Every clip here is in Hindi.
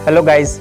हेलो गाइज़,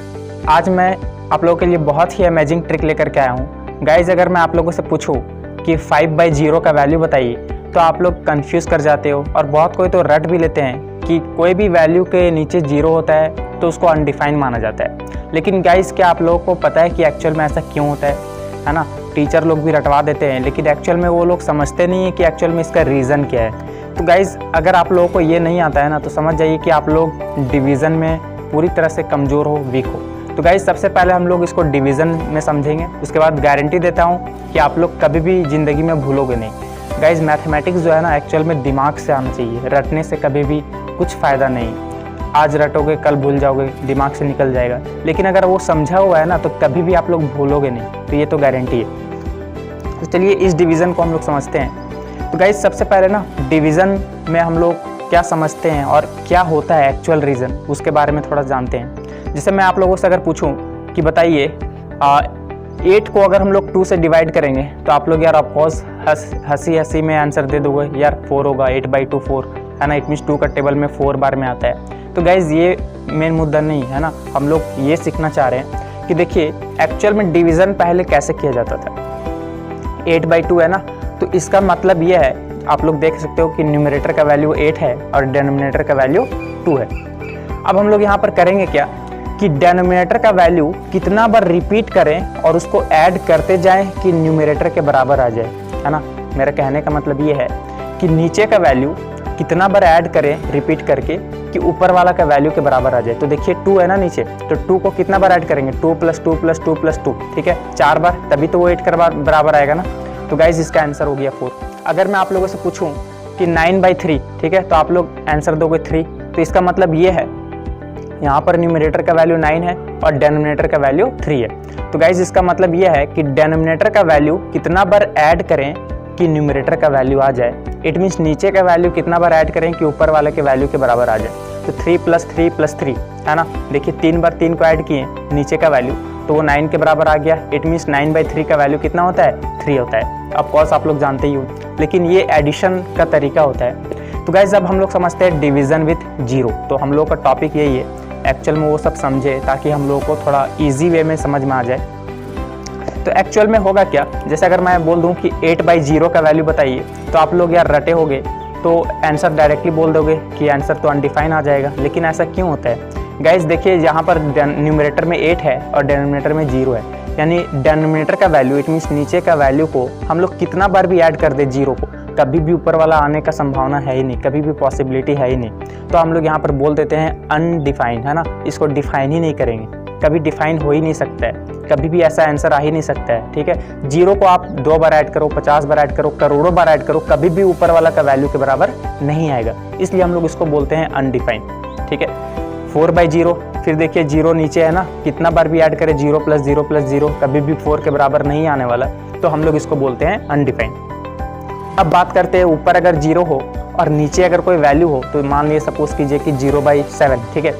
आज मैं आप लोगों के लिए बहुत ही अमेजिंग ट्रिक लेकर के आया हूँ। गाइज़, अगर मैं आप लोगों से पूछूँ कि 5/0 का वैल्यू बताइए तो आप लोग कंफ्यूज कर जाते हो और बहुत कोई तो रट भी लेते हैं कि कोई भी वैल्यू के नीचे 0 होता है तो उसको अनडिफाइन माना जाता है। लेकिन गाइज़, क्या आप लोगों को पता है कि एक्चुअल में ऐसा क्यों होता है ना? टीचर लोग भी रटवा देते हैं, लेकिन एक्चुअल में वो लोग समझते नहीं है कि एक्चुअल में इसका रीज़न क्या है। तो गाइज़, अगर आप लोगों को ये नहीं आता है ना, तो समझ जाइए कि आप लोग डिवीज़न में पूरी तरह से कमज़ोर हो, वीक हो। तो गाइज़, सबसे पहले हम लोग इसको डिवीज़न में समझेंगे, उसके बाद गारंटी देता हूँ कि आप लोग कभी भी ज़िंदगी में भूलोगे नहीं। गाइज़, मैथमेटिक्स जो है ना, एक्चुअल में दिमाग से आना चाहिए, रटने से कभी भी कुछ फ़ायदा नहीं। आज रटोगे कल भूल जाओगे, दिमाग से निकल जाएगा, लेकिन अगर वो समझा हुआ है ना तो कभी भी आप लोग भूलोगे नहीं, तो ये तो गारंटी है। तो चलिए इस डिवीज़न को हम लोग समझते हैं। तो गाइज़, सबसे पहले ना डिवीज़न में हम लोग क्या समझते हैं और क्या होता है एक्चुअल रीज़न, उसके बारे में थोड़ा जानते हैं। जैसे मैं आप लोगों से अगर पूछूं कि बताइए 8 को अगर हम लोग 2 से डिवाइड करेंगे तो आप लोग यार ऑफकोर्स हंसी में आंसर दे दोगे, यार 4 होगा, 8/2 4 है ना। इट मीन्स 2 का टेबल में 4 बार में आता है। तो गाइज़, ये मेन मुद्दा नहीं है ना, हम लोग ये सीखना चाह रहे हैं कि देखिए एक्चुअल में डिवीज़न पहले कैसे किया जाता था। 8/2 है ना, तो इसका मतलब ये है, आप लोग देख सकते हो कि न्यूमरेटर का वैल्यू 8 है और डिनोमिनेटर का वैल्यू 2 है। अब हम लोग यहाँ पर करेंगे क्या कि डिनोमिनेटर का वैल्यू कितना बार रिपीट करें और उसको ऐड करते जाएं कि न्यूमरेटर के बराबर आ जाए, है ना। मेरा कहने का मतलब ये है कि नीचे का वैल्यू कितना बार ऐड करें रिपीट करके कि ऊपर वाला का वैल्यू के बराबर आ जाए। तो देखिए 2 है ना नीचे, तो 2 को कितना बार ऐड करेंगे, 2 + 2 + 2 + 2, ठीक है, 4 बार, तभी तो वो 8 के बराबर आएगा ना। तो गाइज, इसका आंसर हो गया 4। अगर मैं आप लोगों से पूछूं कि 9/3, ठीक है, तो आप लोग आंसर दोगे 3। तो इसका मतलब ये है, यहाँ पर न्यूमरेटर का वैल्यू 9 है और डिनोमिनेटर का वैल्यू 3 है। तो गाइज, इसका मतलब ये है कि डिनोमिनेटर का वैल्यू कितना बार ऐड करें कि न्यूमरेटर का वैल्यू आ जाए। इट मीन्स नीचे का वैल्यू कितना बार ऐड करें कि ऊपर वाले के वैल्यू के बराबर आ जाए। तो 3 + 3 + 3 है ना। देखिए 3 बार 3 को ऐड किए नीचे का वैल्यू, तो वो 9 के बराबर आ गया। इट मीन्स 9/3 का वैल्यू कितना होता है, 3 होता है। ऑफ कोर्स आप लोग जानते ही हो, लेकिन ये एडिशन का तरीका होता है। तो गाइज, अब हम लोग समझते हैं डिवीज़न विथ 0। तो हम लोग का टॉपिक यही है, एक्चुअल में वो सब समझे ताकि हम लोग को थोड़ा ईजी वे में समझ में आ जाए। तो एक्चुअल में होगा क्या, जैसे अगर मैं बोल दूं कि 8/0 का वैल्यू बताइए, तो आप लोग यार रटे होगे तो आंसर डायरेक्टली बोल दोगे कि आंसर तो अनडिफाइन आ जाएगा। लेकिन ऐसा क्यों होता है गाइज? देखिए यहाँ पर न्यूमरेटर में 8 है और डिनोमिनेटर में 0 है, यानी डिनोमिनेटर का वैल्यू, इट मीन्स नीचे का वैल्यू को हम लोग कितना बार भी ऐड कर दे 0 को, कभी भी ऊपर वाला आने का संभावना है ही नहीं, कभी भी पॉसिबिलिटी है ही नहीं। तो हम लोग यहाँ पर बोल देते हैं अनडिफाइंड, है ना। इसको डिफाइन ही नहीं करेंगे, कभी डिफाइन हो ही नहीं सकता है, कभी भी ऐसा आंसर आ ही नहीं सकता है, ठीक है। 0 को आप 2 बार ऐड करो, 50 बार ऐड करो, करोड़ों बार ऐड करो, कभी भी ऊपर वाला का वैल्यू के बराबर नहीं आएगा, इसलिए हम लोग इसको बोलते हैं अनडिफाइंड, ठीक है। 4/0, फिर देखिए 0 नीचे है ना, कितना बार भी ऐड करें 0 + 0 + 0, कभी भी 4 के बराबर नहीं आने वाला, तो हम लोग इसको बोलते हैं अनडिफाइंड। अब बात करते हैं ऊपर अगर 0 हो और नीचे अगर कोई वैल्यू हो, तो मान लीजिए सपोज कीजिए कि 0/7, ठीक है।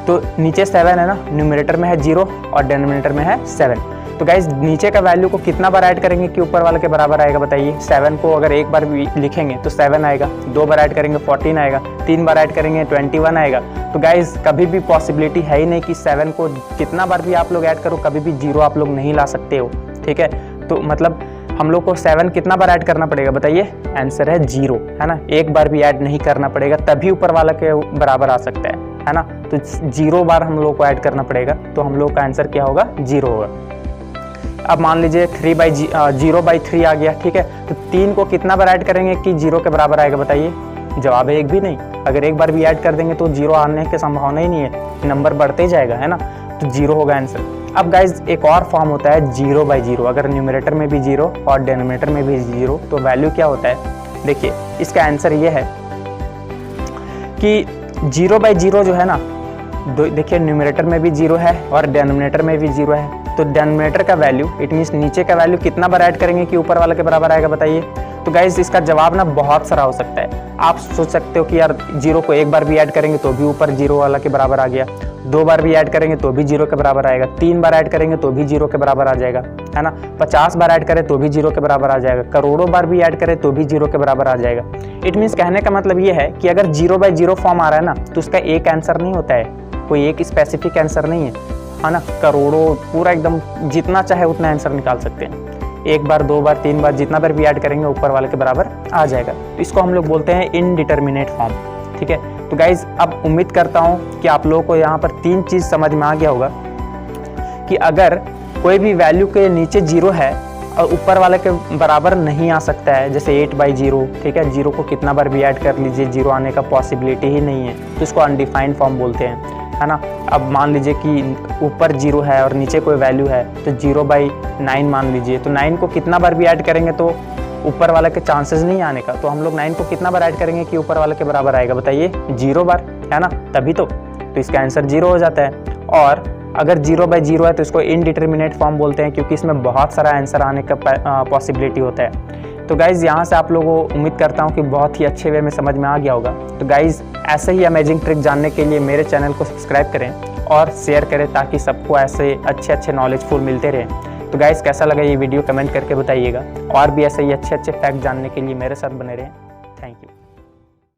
तो नीचे 7 है ना, न्यूमरेटर में है 0 और डिनोमिनेटर में है 7। तो गाइज, नीचे का वैल्यू को कितना बार ऐड करेंगे कि ऊपर वाले के बराबर आएगा बताइए। 7 को अगर एक बार भी लिखेंगे तो 7 आएगा, 2 बार ऐड करेंगे 14 आएगा, 3 बार ऐड करेंगे 21 आएगा। तो गाइज, कभी भी पॉसिबिलिटी है ही नहीं कि 7 को कितना बार भी आप लोग ऐड करो, कभी भी 0 आप लोग नहीं ला सकते हो, ठीक है। तो मतलब हम लोग को 7 कितना बार ऐड करना पड़ेगा बताइए, आंसर है 0, है ना। एक बार भी ऐड नहीं करना पड़ेगा, तभी ऊपर वाला के बराबर आ सकता है ना। तो 0 बार हम लोग को ऐड करना पड़ेगा, तो हम लोग का आंसर क्या होगा, 0 होगा। अब मान लीजिए 0/3 आ गया, ठीक है। तो 3 को कितना बार ऐड करेंगे कि 0 के बराबर आएगा बताइए, जवाब है एक भी नहीं। अगर एक बार भी ऐड कर देंगे तो 0 आने की संभावना ही नहीं है, नंबर बढ़ते ही जाएगा, है ना। तो 0 होगा आंसर। अब गाइज, एक और फॉर्म होता है 0/0, अगर न्यूमरेटर में भी 0 और डिनोमिनेटर में भी 0, तो वैल्यू क्या होता है, देखिए इसका आंसर ये है कि 0/0 जो है ना, देखिए न्यूमरेटर में भी 0 है और डिनोमिनेटर में भी 0 है। तो डिनोमिनेटर का वैल्यू, इट मीन्स नीचे का वैल्यू कितना बार ऐड करेंगे कि ऊपर वाला के बराबर आएगा बताइए। तो गाइज, इसका जवाब ना बहुत सारा हो सकता है। आप सोच सकते हो कि यार 0 को एक बार भी ऐड करेंगे तो भी ऊपर 0 वाला के बराबर आ गया, 2 बार भी ऐड करेंगे तो भी 0 के बराबर आएगा, 3 बार ऐड करेंगे तो भी 0 के बराबर आ जाएगा, है ना। 50 बार ऐड करें तो भी 0 के बराबर आ जाएगा, करोड़ों बार भी ऐड करें तो भी 0 के बराबर आ जाएगा। इट मीन्स कहने का मतलब ये है कि अगर 0/0 फॉर्म आ रहा है ना, तो उसका एक आंसर नहीं होता है, कोई एक स्पेसिफिक आंसर नहीं है ना, करोड़ों, पूरा एकदम जितना चाहे उतना आंसर निकाल सकते हैं। एक बार, 2 बार, 3 बार, जितना बार भी ऐड करेंगे ऊपर वाले के बराबर आ जाएगा। तो इसको हम लोग बोलते हैं इनडिटर्मिनेट फॉर्म। ठीक है, तो गाइज अब उम्मीद करता हूँ कि आप लोगों को यहाँ पर 3 चीज़ समझ में आ गया होगा कि अगर कोई भी वैल्यू के नीचे 0 है और ऊपर वाले के बराबर नहीं आ सकता है, जैसे 8/0, ठीक है, 0 को कितना बार भी ऐड कर लीजिए 0 आने का पॉसिबिलिटी ही नहीं है, तो इसको अनडिफाइंड फॉर्म बोलते हैं, है ना। अब मान लीजिए कि ऊपर 0 है और नीचे कोई वैल्यू है, तो 0/9 मान लीजिए, तो 9 को कितना बार भी ऐड करेंगे तो ऊपर वाले के चांसेस नहीं आने का, तो हम लोग 9 को कितना बार ऐड करेंगे कि ऊपर वाले के बराबर आएगा, बताइए, 0 बार, है ना, तभी तो इसका आंसर 0 हो जाता है। और अगर 0/0 है तो इसको इनडिटर्मिनेट फॉर्म बोलते हैं, क्योंकि इसमें बहुत सारा आंसर आने का पॉसिबिलिटी होता है। तो गाइज़ यहाँ से आप लोगों को उम्मीद करता हूँ कि बहुत ही अच्छे वे में समझ में आ गया होगा। तो गाइज़ ऐसे ही अमेजिंग ट्रिक जानने के लिए मेरे चैनल को सब्सक्राइब करें और शेयर करें, ताकि सबको ऐसे अच्छे नॉलेजफुल मिलते रहें। तो गाइज़ कैसा लगा ये वीडियो कमेंट करके बताइएगा, और भी ऐसे ही अच्छे फैक्ट जानने के लिए मेरे साथ बने रहें। Thank you.